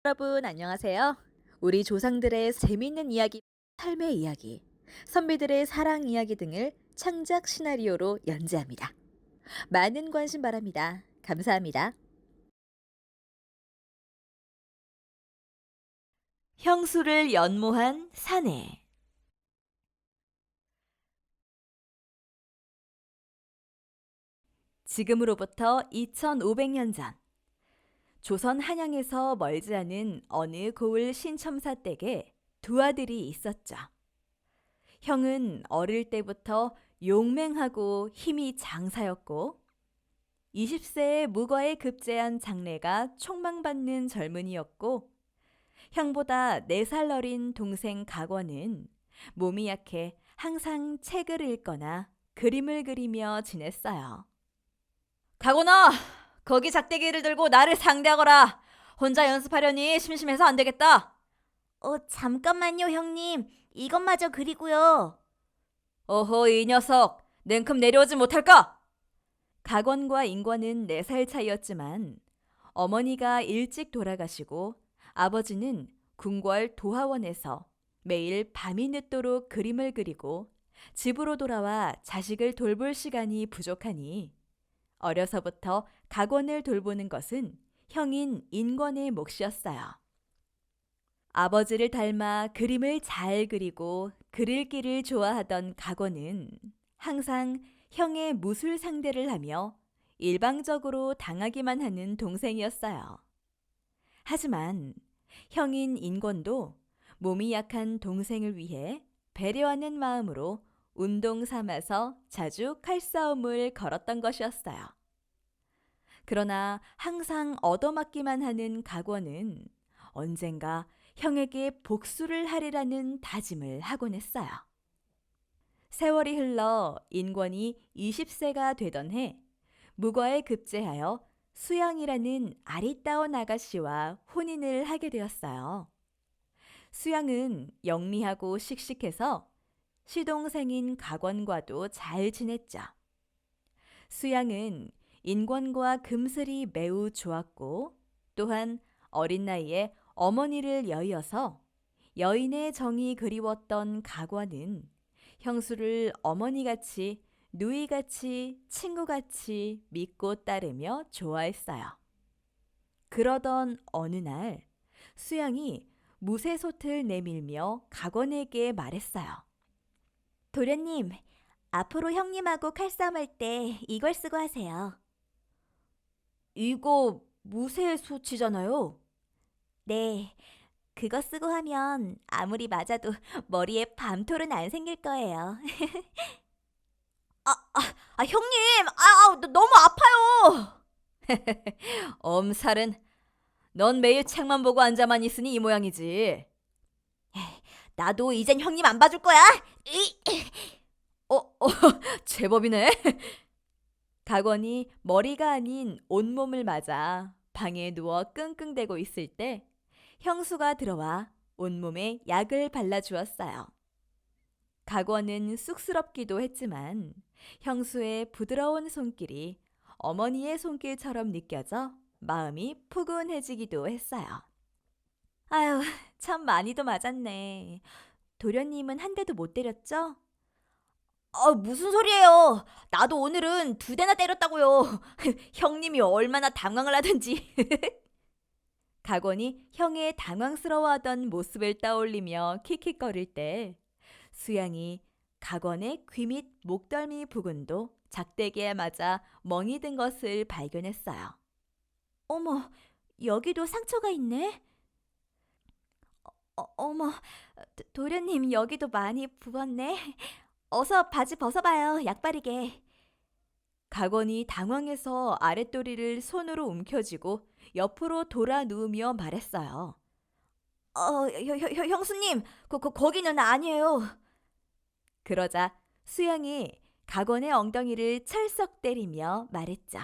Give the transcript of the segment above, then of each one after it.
여러분 안녕하세요. 우리 조상들의 재미있는 이야기, 삶의 이야기, 선비들의 사랑 이야기 등을 창작 시나리오로 연재합니다. 많은 관심 바랍니다. 감사합니다. 형수를 연모한 사내. 지금으로부터 2500년 전, 조선 한양에서 멀지 않은 어느 고을 신첨사 댁에 두 아들이 있었죠. 형은 어릴 때부터 용맹하고 힘이 장사였고 20세에 무거에 급제한 장래가 촉망받는 젊은이였고 형보다 4살 어린 동생 각원은 몸이 약해 항상 책을 읽거나 그림을 그리며 지냈어요. 각원아, 거기 작대기를 들고 나를 상대하거라. 혼자 연습하려니 심심해서 안 되겠다. 잠깐만요, 형님. 이것마저 그리고요. 어허, 이 녀석, 냉큼 내려오지 못할까? 각원과 인권은 4살 차이였지만 어머니가 일찍 돌아가시고 아버지는 궁궐 도하원에서 매일 밤이 늦도록 그림을 그리고 집으로 돌아와 자식을 돌볼 시간이 부족하니 어려서부터 각원을 돌보는 것은 형인 인권의 몫이었어요. 아버지를 닮아 그림을 잘 그리고 그릴기를 좋아하던 각원은 항상 형의 무술 상대를 하며 일방적으로 당하기만 하는 동생이었어요. 하지만 형인 인권도 몸이 약한 동생을 위해 배려하는 마음으로 운동 삼아서 자주 칼싸움을 걸었던 것이었어요. 그러나 항상 얻어맞기만 하는 각원은 언젠가 형에게 복수를 하리라는 다짐을 하곤 했어요. 세월이 흘러 인권이 20세가 되던 해 무거에 급제하여 수양이라는 아리따운 아가씨와 혼인을 하게 되었어요. 수양은 영리하고 씩씩해서 시동생인 각원과도 잘 지냈죠. 수양은 인권과 금슬이 매우 좋았고 또한 어린 나이에 어머니를 여의어서 여인의 정이 그리웠던 각원은 형수를 어머니같이 누이같이 친구같이 믿고 따르며 좋아했어요. 그러던 어느 날 수양이 무쇠솥을 내밀며 각원에게 말했어요. 도련님, 앞으로 형님하고 칼싸움할 때 이걸 쓰고 하세요. 이거 무쇠솥이잖아요. 네, 그거 쓰고 하면 아무리 맞아도 머리에 밤톨은 안 생길 거예요. 형님! 너무 아파요! 엄살은 넌 매일 책만 보고 앉아만 있으니 이 모양이지. 나도 이젠 형님 안 봐줄 거야. 제법이네. 각원이 머리가 아닌 온몸을 맞아 방에 누워 끙끙대고 있을 때 형수가 들어와 온몸에 약을 발라주었어요. 각원은 쑥스럽기도 했지만 형수의 부드러운 손길이 어머니의 손길처럼 느껴져 마음이 푸근해지기도 했어요. 아유, 참 많이도 맞았네. 도련님은 한 대도 못 때렸죠? 무슨 소리예요? 나도 오늘은 2대나 때렸다고요. 형님이 얼마나 당황을 하든지. 각원이 형의 당황스러워하던 모습을 떠올리며 킥킥거릴 때 수양이 각원의 귀 및 목덜미 부근도 작대기에 맞아 멍이 든 것을 발견했어요. 어머, 여기도 상처가 있네. 어머, 도련님 여기도 많이 부었네. 어서 바지 벗어봐요, 약바리게. 각원이 당황해서 아랫도리를 손으로 움켜쥐고 옆으로 돌아 누우며 말했어요. 형수님, 거기는 아니에요. 그러자 수양이 각원의 엉덩이를 철썩 때리며 말했죠.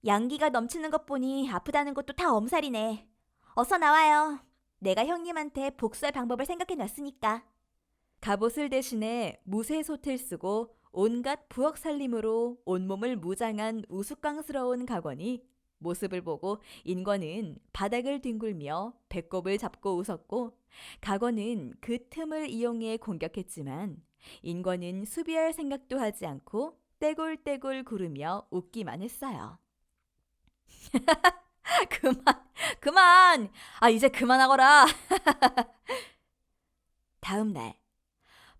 양기가 넘치는 것 보니 아프다는 것도 다 엄살이네. 어서 나와요. 내가 형님한테 복수할 방법을 생각해 놨으니까. 갑옷을 대신해 무쇠솥을 쓰고 온갖 부엌 살림으로 온몸을 무장한 우스꽝스러운 각원이 모습을 보고 인권은 바닥을 뒹굴며 배꼽을 잡고 웃었고 각원은 그 틈을 이용해 공격했지만 인권은 수비할 생각도 하지 않고 떼굴떼굴 구르며 웃기만 했어요. 그만, 그만! 이제 그만하거라! 다음 날,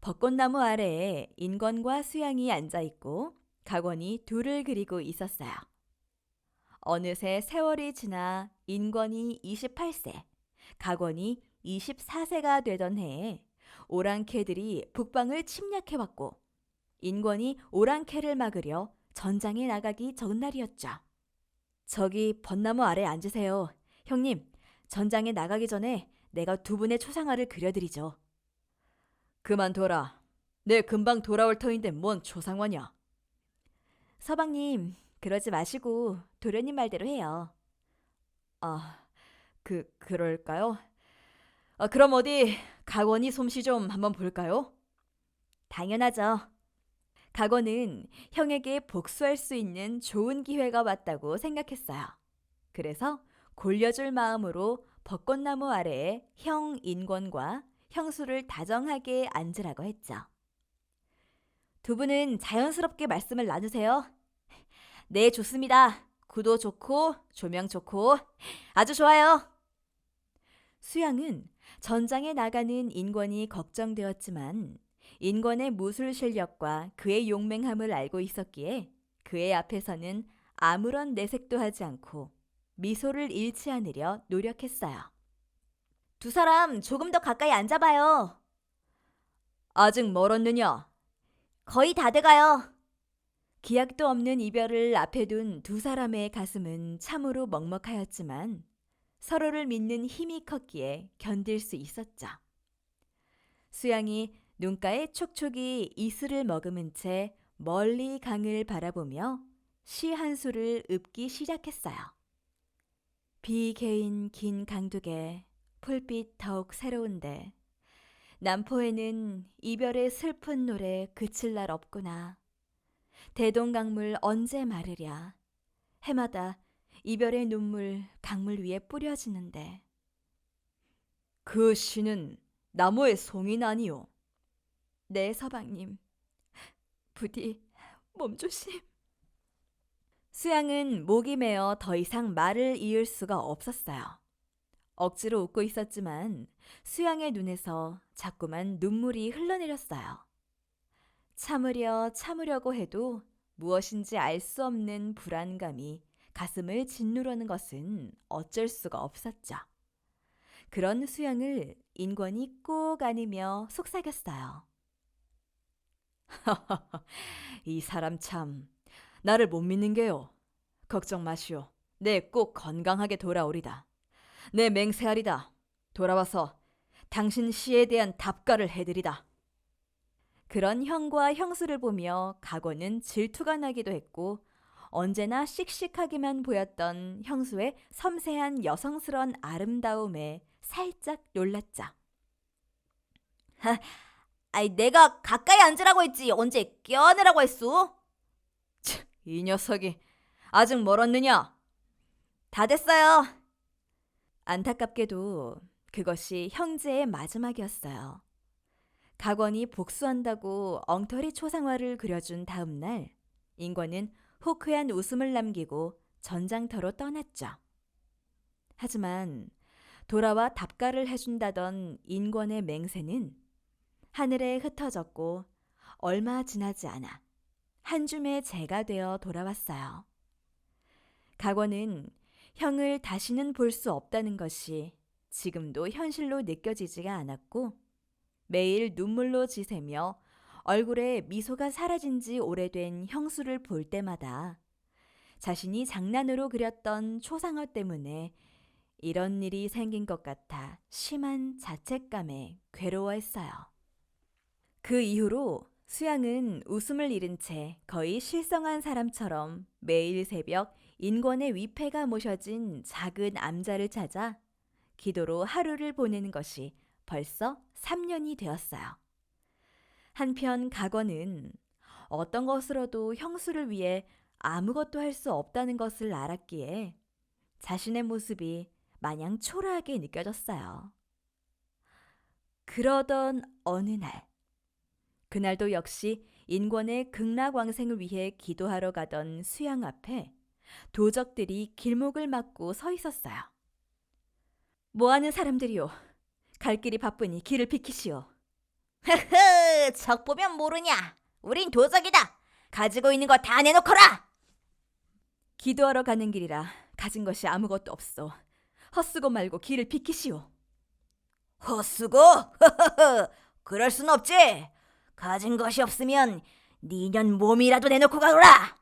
벚꽃나무 아래에 인권과 수양이 앉아있고 각원이 둘을 그리고 있었어요. 어느새 세월이 지나 인권이 28세, 각원이 24세가 되던 해에 오랑캐들이 북방을 침략해왔고 인권이 오랑캐를 막으려 전장에 나가기 전날이었죠. 저기 벚나무 아래 앉으세요. 형님, 전장에 나가기 전에 내가 두 분의 초상화를 그려드리죠. 그만둬라. 내 금방 돌아올 터인데 뭔 초상화냐. 서방님, 그러지 마시고 도련님 말대로 해요. 그럴까요? 그럼 어디 각원이 솜씨 좀 한번 볼까요? 당연하죠. 각원은 형에게 복수할 수 있는 좋은 기회가 왔다고 생각했어요. 그래서 골려줄 마음으로 벚꽃나무 아래에 형 인권과 형수를 다정하게 앉으라고 했죠. 두 분은 자연스럽게 말씀을 나누세요. 네, 좋습니다. 구도 좋고 조명 좋고 아주 좋아요. 수양은 전장에 나가는 인권이 걱정되었지만 인권의 무술 실력과 그의 용맹함을 알고 있었기에 그의 앞에서는 아무런 내색도 하지 않고 미소를 잃지 않으려 노력했어요. 두 사람 조금 더 가까이 앉아봐요. 아직 멀었느냐? 거의 다 돼가요. 기약도 없는 이별을 앞에 둔 두 사람의 가슴은 참으로 먹먹하였지만 서로를 믿는 힘이 컸기에 견딜 수 있었죠. 수양이 눈가에 촉촉이 이슬을 머금은 채 멀리 강을 바라보며 시 한 수를 읊기 시작했어요. 비 개인 긴 강둑에 풀빛 더욱 새로운데 남포에는 이별의 슬픈 노래 그칠 날 없구나. 대동강물 언제 마르랴. 해마다 이별의 눈물 강물 위에 뿌려지는데. 그 시는 나무의 송이 아니오. 네, 서방님. 부디 몸조심. 수양은 목이 메어 더 이상 말을 이을 수가 없었어요. 억지로 웃고 있었지만 수양의 눈에서 자꾸만 눈물이 흘러내렸어요. 참으려고 해도 무엇인지 알 수 없는 불안감이 가슴을 짓누르는 것은 어쩔 수가 없었죠. 그런 수양을 인권이 꼭 안으며 속삭였어요. 이 사람 참 나를 못 믿는 게요. 걱정 마시오. 내 꼭 건강하게 돌아오리다. 내 맹세하리다. 돌아와서 당신 시에 대한 답가를 해드리다. 그런 형과 형수를 보며 각오는 질투가 나기도 했고 언제나 씩씩하기만 보였던 형수의 섬세한 여성스러운 아름다움에 살짝 놀랐죠. 내가 가까이 앉으라고 했지 언제 껴안으라고 했소? 이 녀석이 아직 멀었느냐? 다 됐어요. 안타깝게도 그것이 형제의 마지막이었어요. 각원이 복수한다고 엉터리 초상화를 그려준 다음 날 인권은 호쾌한 웃음을 남기고 전장터로 떠났죠. 하지만 돌아와 답가를 해준다던 인권의 맹세는 하늘에 흩어졌고 얼마 지나지 않아 한 줌의 재가 되어 돌아왔어요. 각원은 형을 다시는 볼 수 없다는 것이 지금도 현실로 느껴지지가 않았고 매일 눈물로 지새며 얼굴에 미소가 사라진 지 오래된 형수를 볼 때마다 자신이 장난으로 그렸던 초상화 때문에 이런 일이 생긴 것 같아 심한 자책감에 괴로워했어요. 그 이후로 수양은 웃음을 잃은 채 거의 실성한 사람처럼 매일 새벽 인권의 위패가 모셔진 작은 암자를 찾아 기도로 하루를 보내는 것이 벌써 3년이 되었어요. 한편 각원은 어떤 것으로도 형수를 위해 아무것도 할 수 없다는 것을 알았기에 자신의 모습이 마냥 초라하게 느껴졌어요. 그러던 어느 날, 그날도 역시 인권의 극락왕생을 위해 기도하러 가던 수양 앞에 도적들이 길목을 막고 서 있었어요. 뭐하는 사람들이요? 갈 길이 바쁘니 길을 비키시오. 흐흐, 적 보면 모르냐? 우린 도적이다. 가지고 있는 거 다 내놓거라. 기도하러 가는 길이라 가진 것이 아무것도 없어. 헛수고 말고 길을 비키시오. 헛수고? 흐흐흐, 그럴 순 없지. 가진 것이 없으면 니년 몸이라도 내놓고 가거라.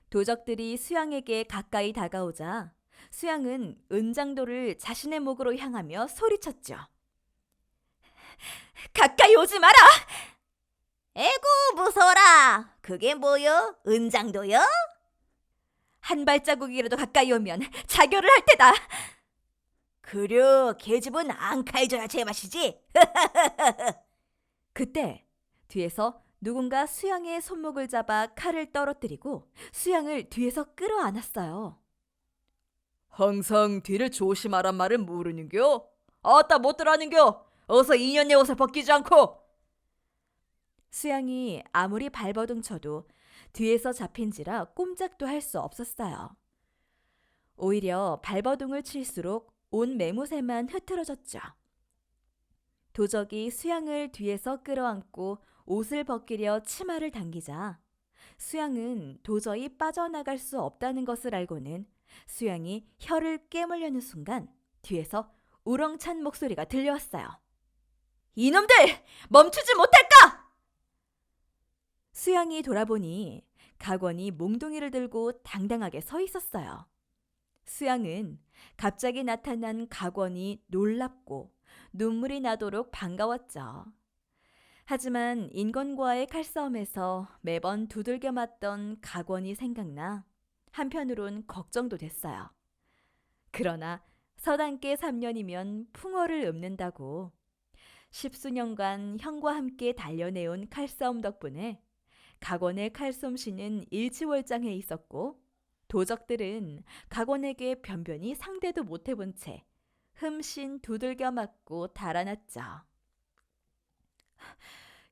도적들이 수양에게 가까이 다가오자 수양은 은장도를 자신의 목으로 향하며 소리쳤죠. 가까이 오지 마라! 에구, 무서워라. 그게 뭐여? 은장도여? 한 발자국이라도 가까이 오면 자결을 할 테다. 그려, 계집은 앙칼져야 제맛이지. 그때 뒤에서 누군가 수양의 손목을 잡아 칼을 떨어뜨리고 수양을 뒤에서 끌어안았어요. 항상 뒤를 조심하란 말은 모르는겨? 아따 못 들어하는겨? 어서 이년의 옷을 벗기지 않고! 수양이 아무리 발버둥 쳐도 뒤에서 잡힌지라 꼼짝도 할 수 없었어요. 오히려 발버둥을 칠수록 온 매무새만 흐트러졌죠. 도적이 수양을 뒤에서 끌어안고 옷을 벗기려 치마를 당기자 수양은 도저히 빠져나갈 수 없다는 것을 알고는 수양이 혀를 깨물려는 순간 뒤에서 우렁찬 목소리가 들려왔어요. 이놈들! 멈추지 못할까! 수양이 돌아보니 각원이 몽둥이를 들고 당당하게 서 있었어요. 수양은 갑자기 나타난 각원이 놀랍고 눈물이 나도록 반가웠죠. 하지만 인권과의 칼싸움에서 매번 두들겨 맞던 각원이 생각나 한편으론 걱정도 됐어요. 그러나 서당계 3년이면 풍어를 읊는다고 10수년간 형과 함께 단련해온 칼싸움 덕분에 각원의 칼솜씨는 일치월장해 있었고 도적들은 각원에게 변변히 상대도 못해본 채 흠씬 두들겨 맞고 달아났죠.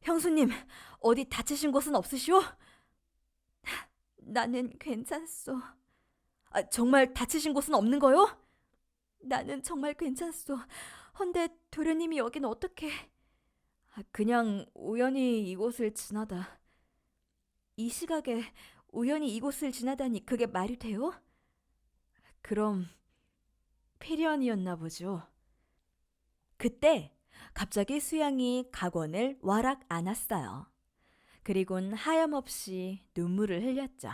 형수님, 어디 다치신 곳은 없으시오? 나는 괜찮소. 정말 다치신 곳은 없는 거요? 나는 정말 괜찮소. 헌데 도련님이 여긴 어떻게? 그냥 우연히 이곳을 지나다. 이 시각에 우연히 이곳을 지나다니 그게 말이 돼요? 그럼 필연이었나 보죠. 그때 갑자기 수양이 각원을 와락 안았어요. 그리곤 하염없이 눈물을 흘렸죠.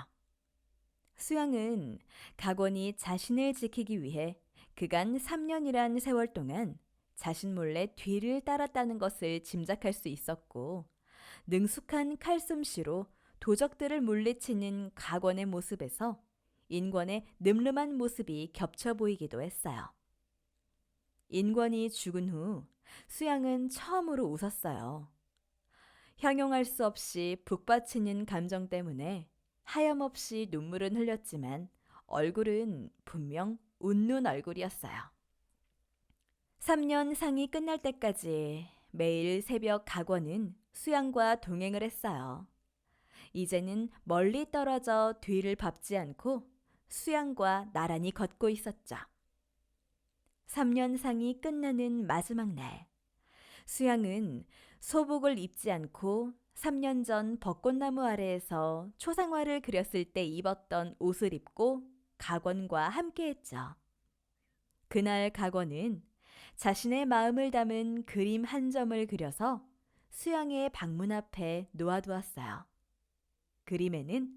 수양은 각원이 자신을 지키기 위해 그간 3년이란 세월 동안 자신 몰래 뒤를 따랐다는 것을 짐작할 수 있었고 능숙한 칼솜씨로 도적들을 물리치는 각원의 모습에서 인권의 늠름한 모습이 겹쳐 보이기도 했어요. 인권이 죽은 후 수양은 처음으로 웃었어요. 형용할 수 없이 북받치는 감정 때문에 하염없이 눈물은 흘렸지만 얼굴은 분명 웃는 얼굴이었어요. 3년 상이 끝날 때까지 매일 새벽 각원은 수양과 동행을 했어요. 이제는 멀리 떨어져 뒤를 밟지 않고 수양과 나란히 걷고 있었죠. 3년 상이 끝나는 마지막 날, 수양은 소복을 입지 않고 3년 전 벚꽃나무 아래에서 초상화를 그렸을 때 입었던 옷을 입고 각원과 함께했죠. 그날 각원은 자신의 마음을 담은 그림 한 점을 그려서 수양의 방문 앞에 놓아두었어요. 그림에는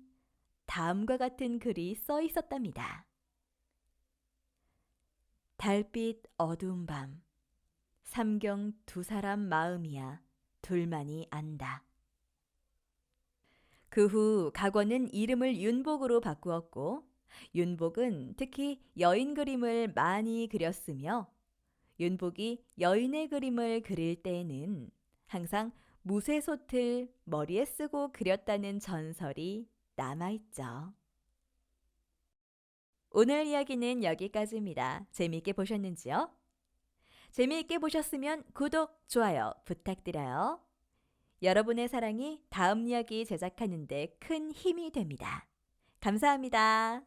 다음과 같은 글이 써 있었답니다. 달빛 어두운 밤, 삼경 두 사람 마음이야 둘만이 안다. 그 후 각원은 이름을 윤복으로 바꾸었고 윤복은 특히 여인 그림을 많이 그렸으며 윤복이 여인의 그림을 그릴 때에는 항상 무쇠솥을 머리에 쓰고 그렸다는 전설이 남아있죠. 오늘 이야기는 여기까지입니다. 재미있게 보셨는지요? 재미있게 보셨으면 구독, 좋아요 부탁드려요. 여러분의 사랑이 다음 이야기 제작하는 데 큰 힘이 됩니다. 감사합니다.